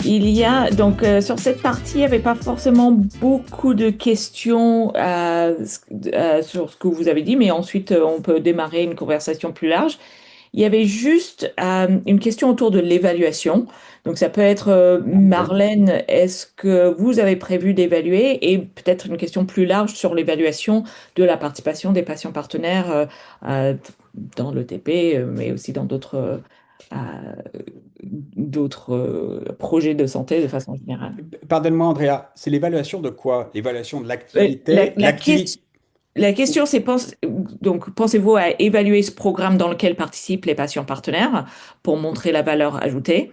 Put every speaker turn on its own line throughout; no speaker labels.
Il y a donc sur cette partie, il n'y avait pas forcément beaucoup de questions sur ce que vous avez dit, mais ensuite on peut démarrer une conversation plus large. Il y avait juste une question autour de l'évaluation. Donc ça peut être
Ok.
Marlène, est-ce que vous avez prévu d'évaluer? Et peut-être une question plus large sur l'évaluation de la participation des patients partenaires euh, dans le TP, mais aussi dans d'autres projets de santé de façon générale.
Pardonne-moi, Andrea, c'est l'évaluation de quoi? L'évaluation de
Euh, La,
l'activité,
la, ques- la question, c'est donc, pensez-vous à évaluer ce programme dans lequel participent les patients partenaires pour montrer la valeur ajoutée?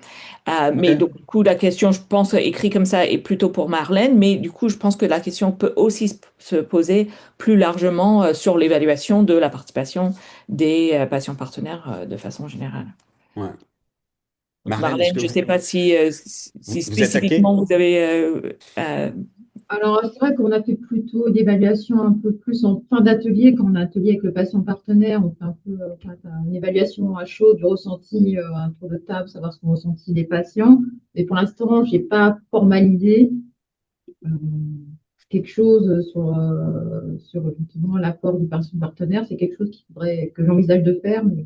Ok.
Mais donc, du coup, la question, je pense, écrit comme ça, est plutôt pour Marlène, mais du coup, je pense que la question peut aussi se poser plus largement sur l'évaluation de la participation des patients partenaires de façon générale.
Ouais.
Donc,
Marlène, est-ce
Marlène,
que
je ne sais pas si
vous attaquez?
spécifiquement vous avez
Alors, c'est vrai qu'on a fait plutôt d'évaluation un peu plus en fin d'atelier, quand on a un atelier avec le patient partenaire, on fait un peu une évaluation à chaud du ressenti, un tour de table, savoir ce qu'ont ressenti les patients. Mais pour l'instant, je n'ai pas formalisé euh, quelque chose sur effectivement l'apport du patient partenaire. C'est quelque chose que j'envisage de faire, mais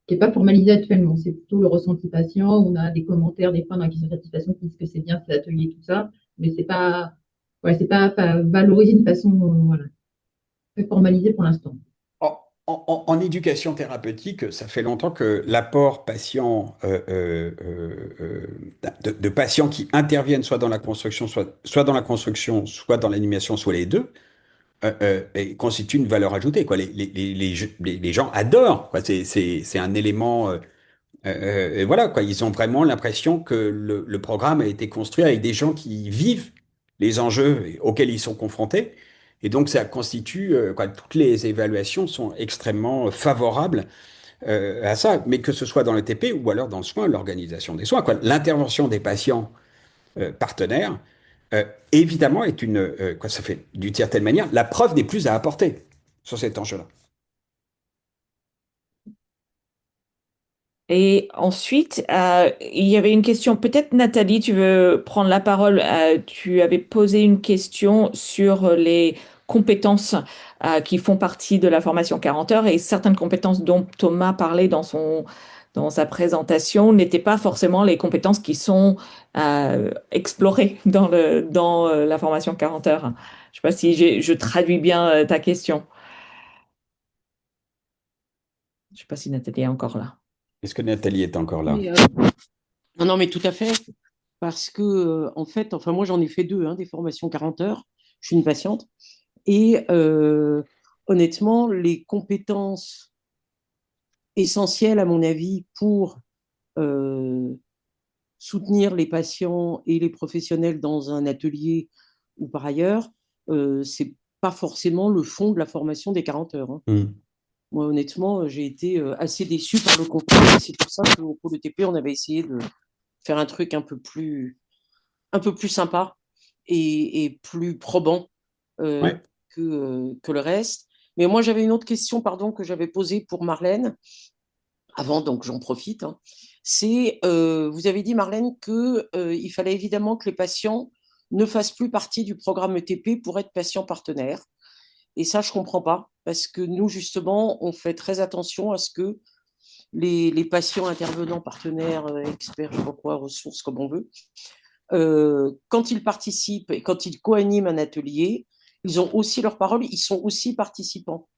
qui n'est pas formalisé actuellement. C'est plutôt le ressenti patient. On a des commentaires des fois dans la question de satisfaction qui disent que c'est bien cet atelier, tout ça, mais c'est pas valorisé de façon voilà, très formalisée pour l'instant.
En éducation thérapeutique, ça fait longtemps que l'apport patient, de patients qui interviennent soit dans la construction, soit dans la construction, soit dans l'animation, soit les deux, et constitue une valeur ajoutée, quoi. Les gens adorent, quoi. C'est un élément. Et voilà, quoi. Ils ont vraiment l'impression que le programme a été construit avec des gens qui vivent les enjeux auxquels ils sont confrontés. Et donc, ça constitue, quoi, toutes les évaluations sont extrêmement favorables à ça, mais que ce soit dans le TP ou alors dans le soin, l'organisation des soins, quoi. L'intervention des patients partenaires, évidemment, est quoi, ça fait d'une certaine manière, la preuve n'est plus à apporter sur cet enjeu-là.
Et ensuite, il y avait une question, peut-être Nathalie, tu veux prendre la parole. Tu avais posé une question sur les compétences qui font partie de la formation 40 heures et certaines compétences dont Thomas parlait dans sa présentation n'étaient pas forcément les compétences qui sont explorées dans la formation 40 heures. Je ne sais pas si je traduis bien ta question. Je ne sais pas si Nathalie est encore là.
Est-ce que Nathalie est encore là?
Oui, non, non, mais tout à fait. Parce que, en fait, enfin, moi, j'en ai fait deux, hein, des formations 40 heures. Je suis une patiente. Et honnêtement, les compétences essentielles, à mon avis, pour euh, soutenir les patients et les professionnels dans un atelier ou par ailleurs, c'est pas forcément le fond de la formation des 40 heures, hein.
Hmm.
Moi, honnêtement, j'ai été assez déçue par le contenu. C'est pour ça qu'au pôle ETP, on avait essayé de faire un truc un peu plus sympa et plus probant euh,
Ouais.
que le reste. Mais moi, j'avais une autre question, pardon, que j'avais posée pour Marlène, avant, donc j'en profite, hein. C'est, vous avez dit, Marlène, que il fallait évidemment que les patients ne fassent plus partie du programme ETP pour être patients partenaires. Et ça, je comprends pas, parce que nous, justement, on fait très attention à ce que les patients intervenants, partenaires, experts, je sais pas quoi, ressources, comme on veut, quand ils participent et quand ils co-animent un atelier, ils ont aussi leur parole, ils sont aussi participants.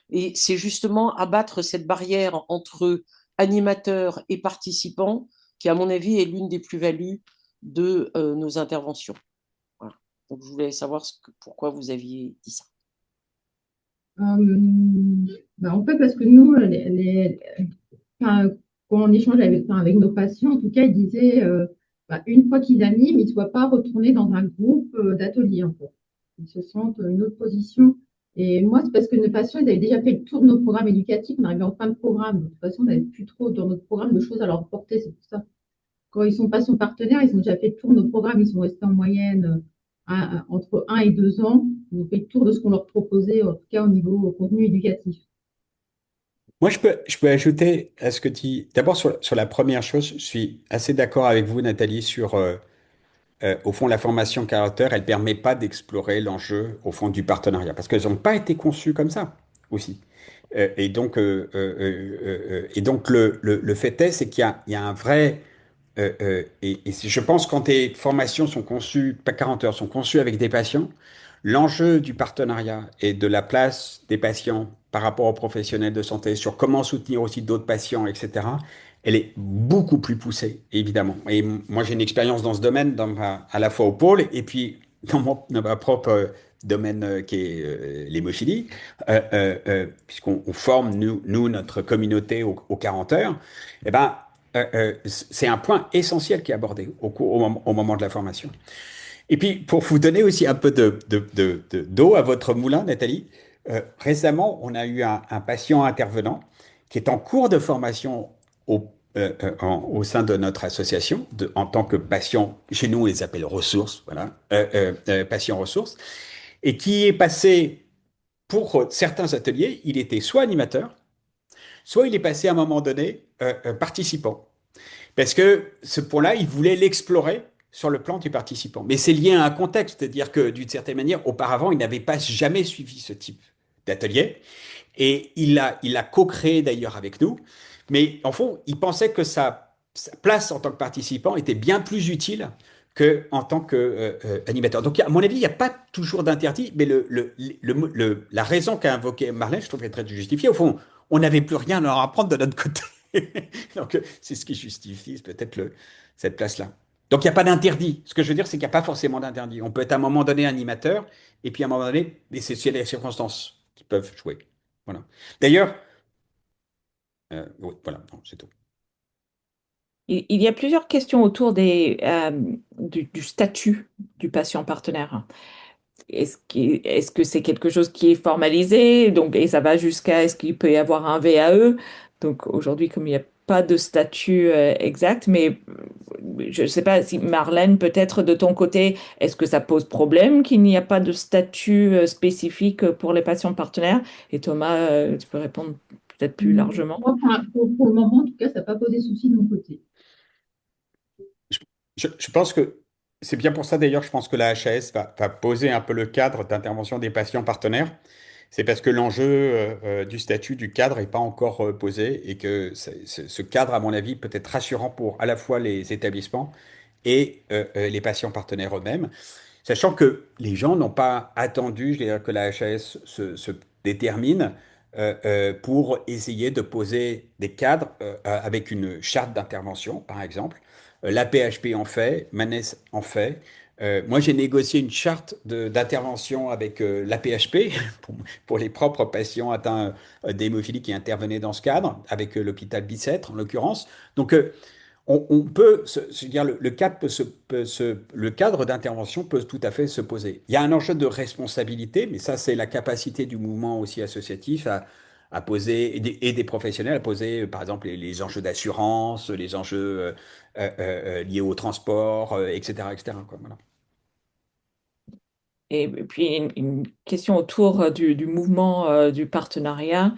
Et c'est justement abattre cette barrière entre animateurs et participants qui, à mon avis, est l'une des plus-values de nos interventions. Voilà. Donc, je voulais savoir pourquoi vous aviez dit ça.
En fait, parce que nous, enfin, quand on échange avec nos patients, en tout cas, ils disaient une fois qu'ils animent, ils ne soient pas retournés dans un groupe d'atelier, en fait. Ils se sentent une autre position. Et moi, c'est parce que nos patients, ils avaient déjà fait le tour de nos programmes éducatifs. On arrivait en fin de programme. De toute façon, on n'avait plus trop dans notre programme de choses à leur porter. C'est pour ça. Quand ils sont patients partenaires, ils ont déjà fait le tour de nos programmes. Ils sont restés en moyenne entre 1 et 2 ans. Ils ont fait le tour de ce qu'on leur proposait, en tout cas au niveau contenu éducatif.
Moi, je peux ajouter à ce que tu dis. D'abord, sur la première chose, je suis assez d'accord avec vous, Nathalie, sur au fond, la formation caractère, elle permet pas d'explorer l'enjeu, au fond, du partenariat, parce qu'elles n'ont pas été conçues comme ça aussi. Et donc, le fait est, c'est qu'il y a un vrai je pense quand tes formations sont conçues, pas 40 heures, sont conçues avec des patients, l'enjeu du partenariat et de la place des patients par rapport aux professionnels de santé, sur comment soutenir aussi d'autres patients, etc., elle est beaucoup plus poussée, évidemment. Et moi, j'ai une expérience dans ce domaine, à la fois au pôle et puis dans ma propre domaine qui est l'hémophilie, puisqu'on forme, nous, notre communauté aux 40 heures. Eh ben, c'est un point essentiel qui est abordé au moment de la formation. Et puis, pour vous donner aussi un peu d'eau à votre moulin, Nathalie, récemment, on a eu un patient intervenant qui est en cours de formation au sein de notre association, en tant que patient, chez nous, on les appelle ressources, voilà, patient ressources, et qui est passé pour certains ateliers, il était soit animateur, soit il est passé à un moment donné participant. Parce que ce point-là, il voulait l'explorer sur le plan du participant. Mais c'est lié à un contexte, c'est-à-dire que d'une certaine manière, auparavant, il n'avait pas jamais suivi ce type d'atelier. Et il a co-créé d'ailleurs avec nous. Mais en fond, il pensait que sa place en tant que participant était bien plus utile qu'en tant qu'animateur. Donc, à mon avis, il n'y a pas toujours d'interdit, mais la raison qu'a invoquée Marlène, je trouve qu'elle est très justifiée. Au fond, on n'avait plus rien à leur apprendre de notre côté. Donc, c'est ce qui justifie peut-être cette place-là. Donc, il n'y a pas d'interdit. Ce que je veux dire, c'est qu'il n'y a pas forcément d'interdit. On peut être à un moment donné animateur, et puis à un moment donné, et c'est les circonstances qui peuvent jouer. Voilà. D'ailleurs, oui, voilà, non, c'est tout.
Il y a plusieurs questions autour du statut du patient partenaire. Est-ce que c'est quelque chose qui est formalisé? Donc, et ça va jusqu'à est-ce qu'il peut y avoir un VAE? Donc aujourd'hui, comme il n'y a pas de statut exact, mais je ne sais pas si Marlène, peut-être de ton côté, est-ce que ça pose problème qu'il n'y a pas de statut spécifique pour les patients partenaires? Et Thomas, tu peux répondre peut-être plus largement.
Moi, pour le moment, en tout cas, ça n'a pas posé souci de mon côté.
Je, je pense que c'est bien pour ça d'ailleurs, je pense que la HAS va poser un peu le cadre d'intervention des patients partenaires. C'est parce que l'enjeu du statut du cadre n'est pas encore posé et que ce cadre, à mon avis, peut être rassurant pour à la fois les établissements et les patients partenaires eux-mêmes. Sachant que les gens n'ont pas attendu, je dirais, que la HAS se détermine pour essayer de poser des cadres avec une charte d'intervention, par exemple. La PHP en fait, Manes en fait. Moi, j'ai négocié une charte d'intervention avec la PHP pour les propres patients atteints d'hémophilie qui intervenaient dans ce cadre, avec l'hôpital Bicêtre en l'occurrence. Donc, on peut, je veux dire, le cadre le cadre d'intervention peut tout à fait se poser. Il y a un enjeu de responsabilité, mais ça, c'est la capacité du mouvement aussi associatif à poser, et des professionnels à poser, par exemple, les enjeux d'assurance, les enjeux liés au transport, etc., etc., quoi, voilà.
Et puis une question autour du mouvement du partenariat.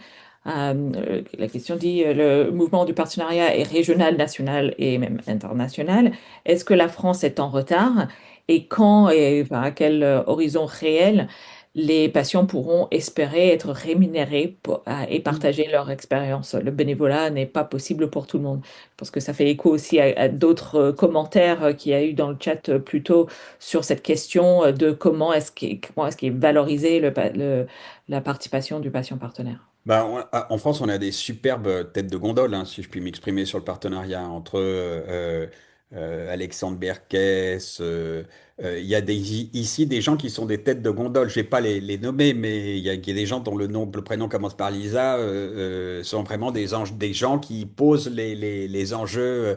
La question dit, le mouvement du partenariat est régional, national et même international. Est-ce que la France est en retard? Et quand et enfin, à quel horizon réel les patients pourront espérer être rémunérés et partager leur expérience? Le bénévolat n'est pas possible pour tout le monde. Parce que ça fait écho aussi à d'autres commentaires qu'il y a eu dans le chat plus tôt sur cette question de comment est-ce qu'il est valorisé la participation du patient partenaire.
Bah, en France, on a des superbes têtes de gondole, hein, si je puis m'exprimer sur le partenariat entre Alexandre Berkès. Il y a ici des gens qui sont des têtes de gondole. Je vais pas les nommer, mais il y a des gens dont le prénom commence par Lisa, sont vraiment des gens qui posent les enjeux.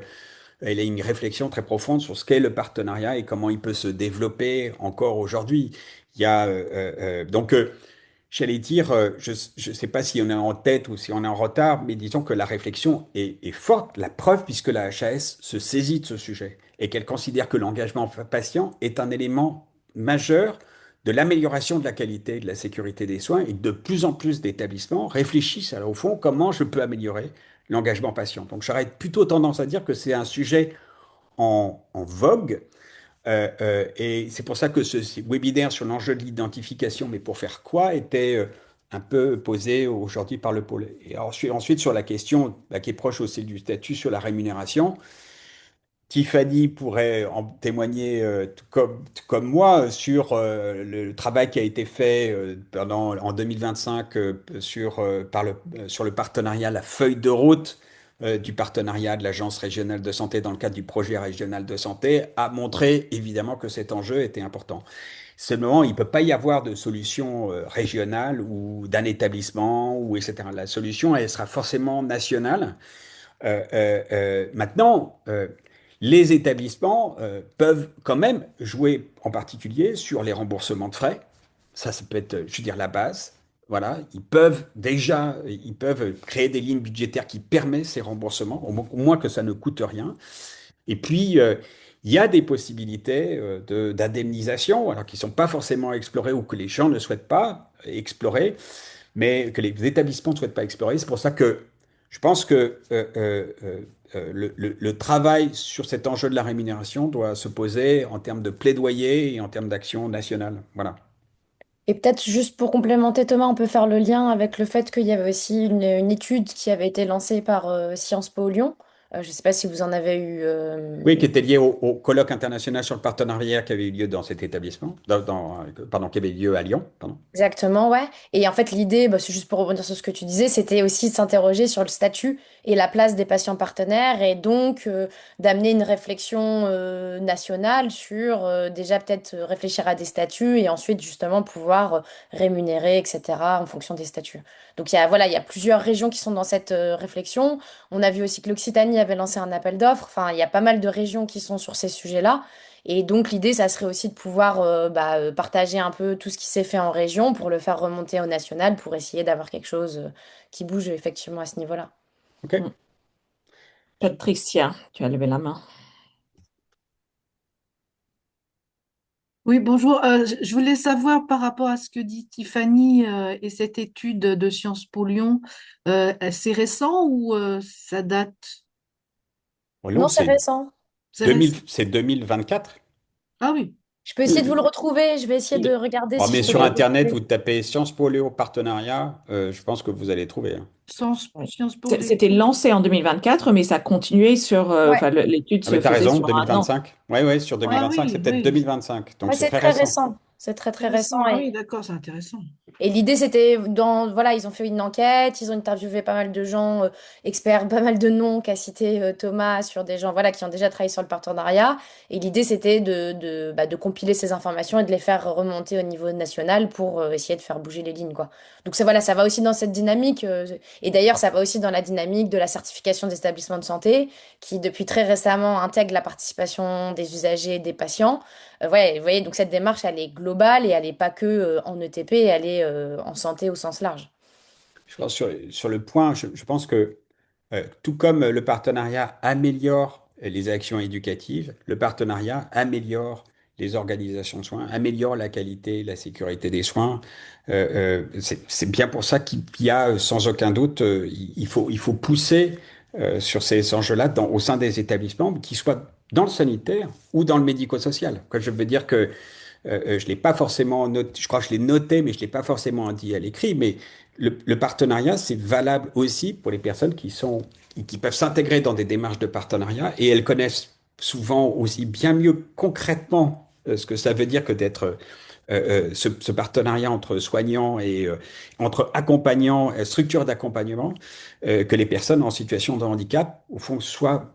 Il y a une réflexion très profonde sur ce qu'est le partenariat et comment il peut se développer encore aujourd'hui. Il y a donc. J'allais dire, je ne sais pas si on est en tête ou si on est en retard, mais disons que la réflexion est forte, la preuve, puisque la HAS se saisit de ce sujet et qu'elle considère que l'engagement patient est un élément majeur de l'amélioration de la qualité et de la sécurité des soins, et de plus en plus d'établissements réfléchissent alors, au fond comment je peux améliorer l'engagement patient. Donc j'aurais plutôt tendance à dire que c'est un sujet en vogue, Et c'est pour ça que ce webinaire sur l'enjeu de l'identification, mais pour faire quoi, était un peu posé aujourd'hui par le pôle. Et ensuite, sur la question bah, qui est proche aussi du statut sur la rémunération, Tiffany pourrait en témoigner tout comme moi sur le travail qui a été fait en 2025 sur le partenariat, la feuille de route du partenariat de l'Agence régionale de santé dans le cadre du projet régional de santé a montré évidemment que cet enjeu était important. Seulement, il ne peut pas y avoir de solution régionale ou d'un établissement ou etc. La solution, elle sera forcément nationale. Maintenant, les établissements peuvent quand même jouer en particulier sur les remboursements de frais. Ça peut être, je veux dire, la base. Voilà, ils peuvent créer des lignes budgétaires qui permettent ces remboursements, au moins que ça ne coûte rien. Et puis, il y a des possibilités d'indemnisation, alors qui ne sont pas forcément explorées ou que les gens ne souhaitent pas explorer, mais que les établissements ne souhaitent pas explorer. C'est pour ça que je pense que le travail sur cet enjeu de la rémunération doit se poser en termes de plaidoyer et en termes d'action nationale. Voilà.
Et peut-être juste pour complémenter Thomas, on peut faire le lien avec le fait qu'il y avait aussi une étude qui avait été lancée par Sciences Po Lyon. Je ne sais pas si vous en avez eu.
Oui, qui était lié au colloque international sur le partenariat qui avait eu lieu dans cet établissement, pardon, qui avait eu lieu à Lyon, pardon.
Exactement, ouais. Et en fait, l'idée, bah, c'est juste pour rebondir sur ce que tu disais, c'était aussi de s'interroger sur le statut et la place des patients partenaires et donc d'amener une réflexion nationale sur déjà peut-être réfléchir à des statuts et ensuite justement pouvoir rémunérer, etc. en fonction des statuts. Donc voilà, il y a plusieurs régions qui sont dans cette réflexion. On a vu aussi que l'Occitanie avait lancé un appel d'offres. Enfin, il y a pas mal de régions qui sont sur ces sujets-là. Et donc l'idée, ça serait aussi de pouvoir partager un peu tout ce qui s'est fait en région pour le faire remonter au national pour essayer d'avoir quelque chose qui bouge effectivement à ce niveau-là.
Mm.
OK?
Patricia, tu as levé la main.
Oui, bonjour. Je voulais savoir par rapport à ce que dit Tiffany et cette étude de Sciences Po Lyon, c'est récent ou ça date?
Lyon,
Non, c'est récent.
C'est récent.
c'est 2024.
Ah oui,
Je peux essayer de vous le retrouver. Je vais essayer de regarder
Oh,
si
mais
je peux
sur
vous le
Internet, vous
retrouver.
tapez Sciences Po Léo Partenariat, je pense que vous allez trouver, hein.
Ouais.
Sciences Po Lyon.
C'était lancé en 2024, mais ça a continué sur.
Ouais,
Enfin, l'étude
Ah, mais
se
t'as
faisait
raison,
sur un an.
2025. Oui, oui, sur
Ah
2025, c'est
oui,
peut-être
oui,
2025. Donc
ouais,
c'est
c'est
très
très
récent.
récent. C'est très
c'est
très
récent.
récent.
Ah oui, d'accord, c'est intéressant.
Et l'idée, c'était voilà, ils ont fait une enquête, ils ont interviewé pas mal de gens experts, pas mal de noms qu'a cité Thomas sur des gens, voilà, qui ont déjà travaillé sur le partenariat. Et l'idée, c'était de compiler ces informations et de les faire remonter au niveau national pour essayer de faire bouger les lignes, quoi. Donc voilà, ça va aussi dans cette dynamique. Et d'ailleurs, ça va aussi dans la dynamique de la certification des établissements de santé, qui depuis très récemment intègre la participation des usagers et des patients. Ouais, vous voyez, donc cette démarche, elle est globale et elle n'est pas que en ETP, elle est en santé au sens large.
Je pense sur le point, je pense que tout comme le partenariat améliore les actions éducatives, le partenariat améliore les organisations de soins, améliore la qualité, la sécurité des soins. C'est bien pour ça qu'il y a, sans aucun doute, il faut pousser sur ces enjeux-là au sein des établissements, qu'ils soient dans le sanitaire ou dans le médico-social. Quoi, je veux dire que je l'ai pas forcément noté, je crois que je l'ai noté, mais je l'ai pas forcément dit à l'écrit. Mais le partenariat, c'est valable aussi pour les personnes qui peuvent s'intégrer dans des démarches de partenariat et elles connaissent souvent aussi bien mieux concrètement ce que ça veut dire que d'être ce partenariat entre soignants et entre accompagnants, structures d'accompagnement, que les personnes en situation de handicap, au fond,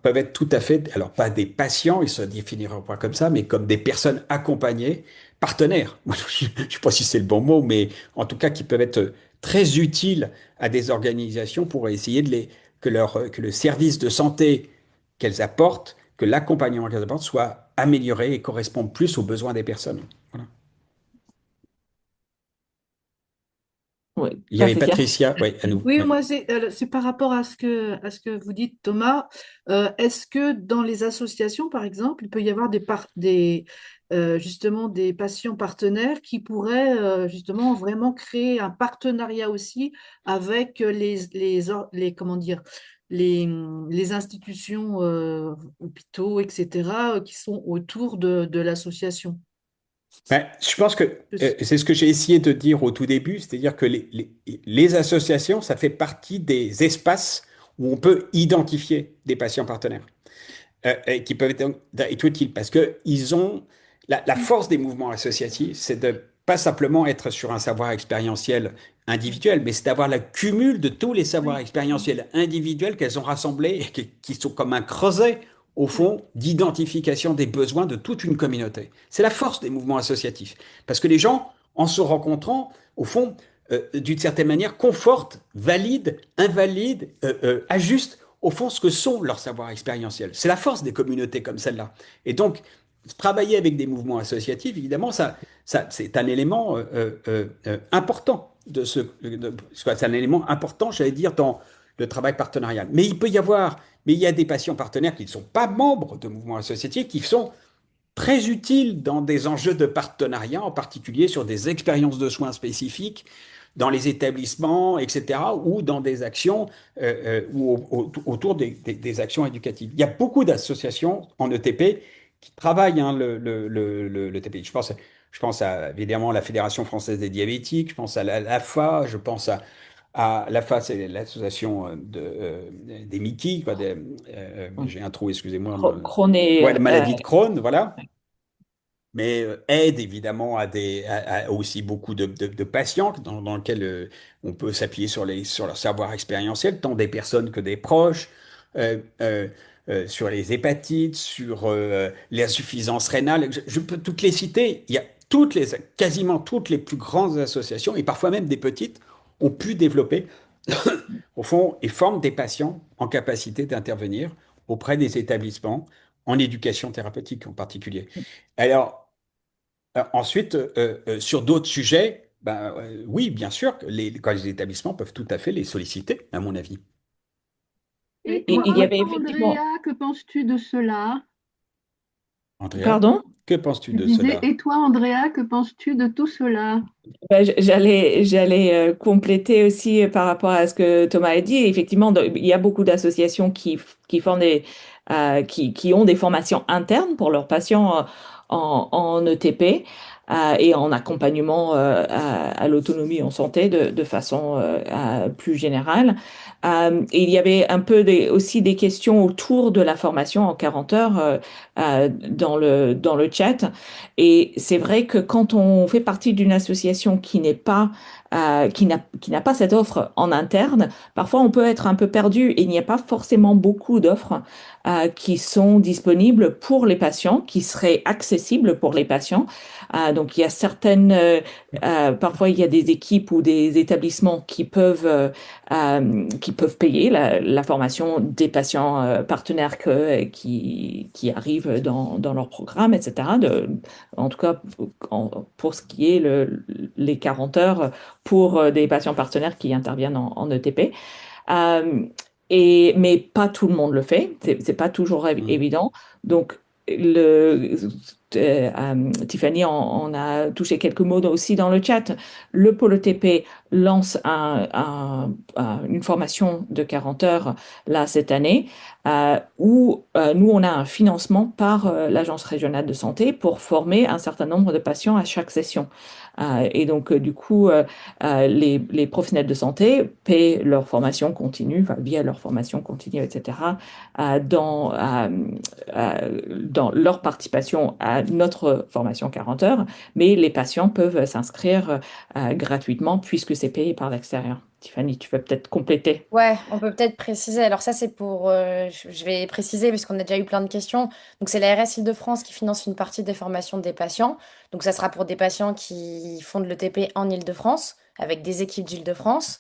peuvent être tout à fait, alors pas des patients, ils se définiront pas comme ça, mais comme des personnes accompagnées, partenaires. Je ne sais pas si c'est le bon mot, mais en tout cas qui peuvent être très utiles à des organisations pour essayer que le service de santé qu'elles apportent, que l'accompagnement qu'elles apportent soit amélioré et corresponde plus aux besoins des personnes. Voilà.
Oui,
Il y avait
Patricia.
Patricia, oui, à nous.
Oui,
Ouais.
moi, c'est par rapport à ce que vous dites, Thomas. Est-ce que dans les associations, par exemple, il peut y avoir justement des patients partenaires qui pourraient justement vraiment créer un partenariat aussi avec comment dire, les institutions, hôpitaux, etc., qui sont autour de l'association?
Ben, je pense que c'est ce que j'ai essayé de dire au tout début, c'est-à-dire que les associations, ça fait partie des espaces où on peut identifier des patients partenaires. Et qui peuvent être utiles parce que ils ont la force des mouvements associatifs, c'est de pas simplement être sur un savoir expérientiel individuel, mais c'est d'avoir le cumul de tous les savoirs
Oui,
expérientiels individuels qu'elles ont rassemblés et qui sont comme un creuset au fond d'identification des besoins de toute une communauté. C'est la force des mouvements associatifs parce que les gens, en se rencontrant, au fond, d'une certaine manière, confortent, valident, invalident, ajustent au fond ce que sont leurs savoirs expérientiels. C'est la force des communautés comme celle-là. Et donc, travailler avec des mouvements associatifs, évidemment, c'est un élément important c'est un élément important, j'allais dire, dans le travail partenarial. Mais il y a des patients partenaires qui ne sont pas membres de mouvements associatifs, qui sont très utiles dans des enjeux de partenariat, en particulier sur des expériences de soins spécifiques dans les établissements, etc., ou dans des actions autour des actions éducatives. Il y a beaucoup d'associations en ETP qui travaillent le TPI. Je pense à évidemment la Fédération française des diabétiques, je pense à l'AFA, je pense à l'AFA, c'est l'association des Mickey, quoi, j'ai un trou, excusez-moi,
Crohn et
ouais, la maladie de Crohn, voilà, mais aide évidemment à aussi beaucoup de patients dans lesquels on peut s'appuyer sur leur savoir expérientiel, tant des personnes que des proches, euh, euh, sur les hépatites, sur l'insuffisance rénale. Je peux toutes les citer. Il y a quasiment toutes les plus grandes associations, et parfois même des petites, ont pu développer, au fond, et forment des patients en capacité d'intervenir auprès des établissements, en éducation thérapeutique en particulier. Alors, ensuite, sur d'autres sujets, ben, oui, bien sûr, que quand les établissements peuvent tout à fait les solliciter, à mon avis.
Et
oui, moi,
Il y
toi,
avait
Andrea,
effectivement,
que penses-tu de cela?
Andrea,
pardon?
que penses-tu
Je
de
disais,
cela?
et toi, Andrea, que penses-tu de tout cela?
J'allais compléter aussi par rapport à ce que Thomas a dit. Effectivement, il y a beaucoup d'associations qui font qui ont des formations internes pour leurs patients en ETP et en accompagnement à l'autonomie en santé de façon plus générale. Et il y avait un peu aussi des questions autour de la formation en 40 heures dans le chat. Et c'est vrai que quand on fait partie d'une association qui n'est pas, qui n'a pas cette offre en interne, parfois on peut être un peu perdu et il n'y a pas forcément beaucoup d'offres qui sont disponibles pour les patients, qui seraient accessibles pour les patients. Donc il y a parfois il y a des équipes ou des établissements qui peuvent payer la formation des patients partenaires qui arrivent dans leur programme, etc. En tout cas, pour ce qui est les 40 heures pour des patients partenaires qui interviennent en ETP. Euh, mais pas tout le monde le fait, c'est pas toujours
Hmm.
évident. Donc, Tiffany en a touché quelques mots aussi dans le chat. Le Pôle ETP lance une formation de 40 heures là cette année où nous, on a un financement par l'Agence régionale de santé pour former un certain nombre de patients à chaque session. Et donc, du coup, les professionnels de santé paient leur formation continue, enfin, via leur formation continue, etc., dans leur participation à notre formation 40 heures, mais les patients peuvent s'inscrire gratuitement puisque c'est payé par l'extérieur. Tiffany, tu peux peut-être compléter.
Ouais, on peut peut-être préciser. Alors ça, c'est pour... je vais préciser parce qu'on a déjà eu plein de questions. Donc c'est la l'ARS Île-de-France qui finance une partie des formations des patients. Donc ça sera pour des patients qui font de l'ETP en Île-de-France, avec des équipes d'Île-de-France.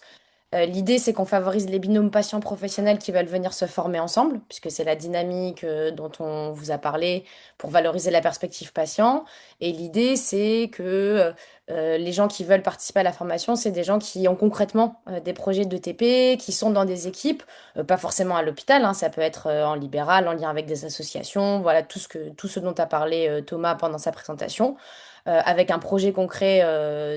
L'idée, c'est qu'on favorise les binômes patients professionnels qui veulent venir se former ensemble, puisque c'est la dynamique dont on vous a parlé pour valoriser la perspective patient. Et l'idée, c'est que les gens qui veulent participer à la formation, c'est des gens qui ont concrètement des projets de TP, qui sont dans des équipes, pas forcément à l'hôpital, hein, ça peut être en libéral, en lien avec des associations, voilà tout ce dont a parlé Thomas pendant sa présentation, avec un projet concret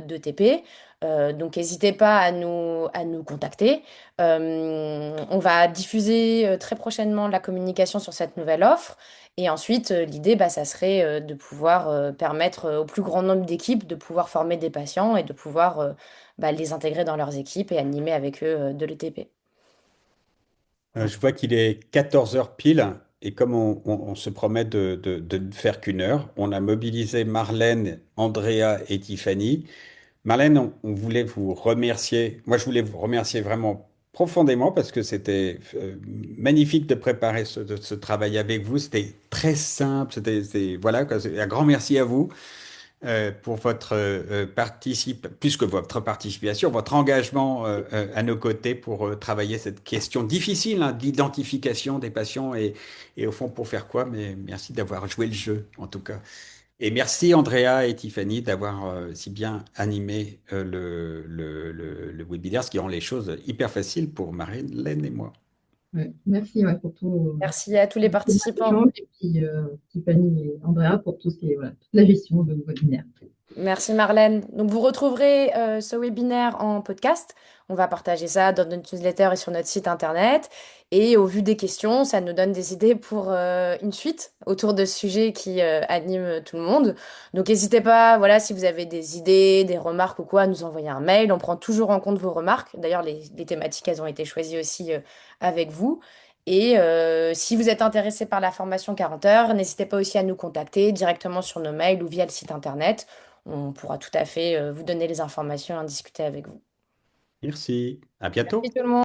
de TP. Donc n'hésitez pas à nous contacter. On va diffuser très prochainement la communication sur cette nouvelle offre. Et ensuite, l'idée, bah, ça serait de pouvoir permettre au plus grand nombre d'équipes de pouvoir former des patients et de pouvoir bah, les intégrer dans leurs équipes et animer avec eux de l'ETP.
Je vois qu'il est 14 heures pile et comme on se promet de ne faire qu'une heure, on a mobilisé Marlène, Andrea et Tiffany. Marlène, on voulait vous remercier. Moi, je voulais vous remercier vraiment profondément parce que c'était magnifique de préparer de ce travail avec vous. C'était très simple. Voilà, quoi. Un grand merci à vous pour votre plus que votre participation, votre engagement à nos côtés pour travailler cette question difficile hein, d'identification des patients et au fond pour faire quoi. Mais merci d'avoir joué le jeu en tout cas. Et merci Andrea et Tiffany d'avoir si bien animé le webinaire, ce qui rend les choses hyper faciles pour Marie-Hélène et moi.
Ouais, merci ouais, pour
Merci à tous les
tout
participants.
l'échange et puis Tiffany et Andrea pour tout ce qui est voilà, toute la gestion de webinaire.
Merci Marlène. Donc vous retrouverez ce webinaire en podcast. On va partager ça dans notre newsletter et sur notre site internet. Et au vu des questions, ça nous donne des idées pour une suite autour de ce sujet qui anime tout le monde. Donc n'hésitez pas, voilà, si vous avez des idées, des remarques ou quoi, à nous envoyer un mail. On prend toujours en compte vos remarques. D'ailleurs, les thématiques, elles ont été choisies aussi avec vous. Et si vous êtes intéressé par la formation 40 heures, n'hésitez pas aussi à nous contacter directement sur nos mails ou via le site internet. On pourra tout à fait vous donner les informations et en discuter avec vous.
Merci, à
Merci
bientôt.
tout le monde.